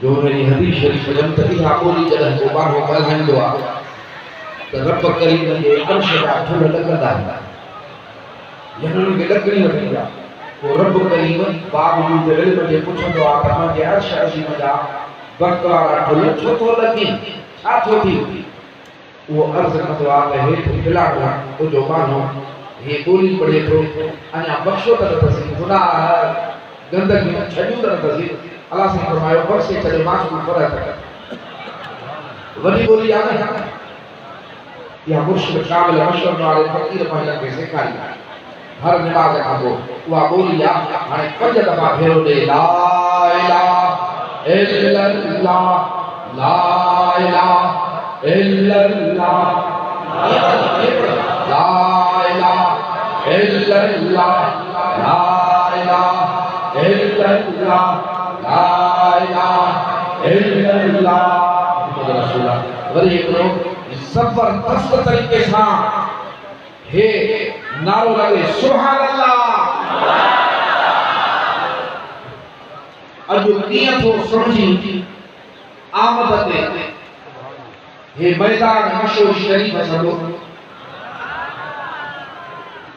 जो मेरी हदीस शरीफ में जब तक आबोली जगह को बाहो ॻाल्हाईंदो आहे त रब करीम जे अर्श जा ठुल लॻंदा आहिनि यहून खे ॾकणी वठंदी आहे पोइ रब करीम बावजूद इल्म जे पुछंदो आहे त मुंहिंजे अर्श अज़ीम जा वक़्त वारा ठुल छो थो लॻे छा थो थी वो अर्ज़ कंदो आहे त हेठि खिलाड़ो तुंहिंजो मानो हे ॿोली पढ़े थो अञा बख़्शो त नथसी गुनाह गंदगी छॾियूं त नथसी अल्लाह से फरमायो बख़्शे छॾे मासूम फ़र्क़ वॾी ॿोली आहे न या मुर्शिद कामिल मशरफ वारे फ़कीर पंहिंजनि खे सेखारी हर निमाज़ खां पोइ उहा ॿोली आहे हाणे 5 दफ़ा भेरो ॾे ला इलाहा इल्लल्लाह ला इलाहा इल्लल्लाह ला इलाहा इल्लल्लाह ला इलाहा इल्लल्लाह ला इलाहा इल्लल्लाह मुहम्मद रसूलुल्लाह वरी हिकिड़ो जबरदस्त तरीक़े सां हे नारो लगे सुभान अल्लाह अॼु कीअं थो समझी आमद ते हे मैदान मशहूर शरीफ सभु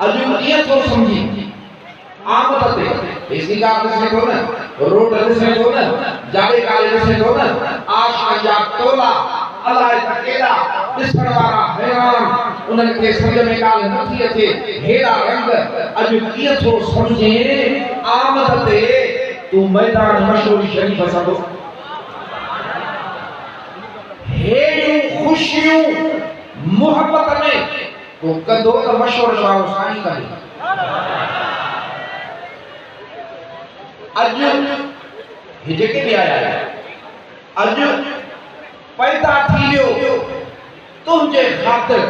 अॼु कीअं थो समझी आमद ते इसी का ॾिसे थो न रोड ॾिसे थो न जाड़े काले ॾिसे थो न आशा जा टोला अलाए त केड़ा ॾिसण वारा हैरान उन्हनि खे सम्झ में ॻाल्हि नथी अचे हेड़ा रंग अॼु कीअं थो सम्झे आमद ते तूं मैदान मशहूर शरीफ सभु हेड़ियूं ख़ुशियूं मोहब्बत में तूं कंदो त मशहूर वारो साईं करे अॼु हे जेके बि आया अॼु पैदा थी वियो तुंहिंजे ख़ातिर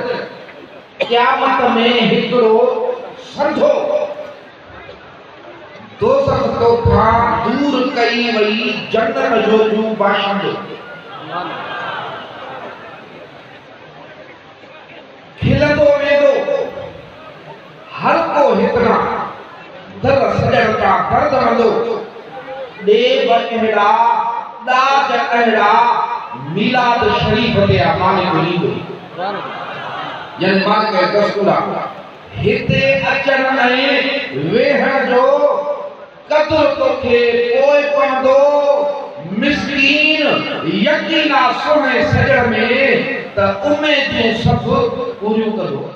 क़यामत में हिकिड़ो संधो दोज़ख तोखां दूर कई वई जन्नत जो जूं बाशिंदो खिलंदो वेंदो हर को हितना दर सजण का दर्द वंदो देव अहिड़ा दाज अहिड़ा मिलाद शरीफ ते मालिक ॾींदो यानी मालिक जो दस्तूर हिते अचण ऐं वेहण जो क़द्र तोखे पोइ पवंदो मिस्कीन यकीना सुहिणे सजण में त उमेदूं सभु पूरियूं कंदो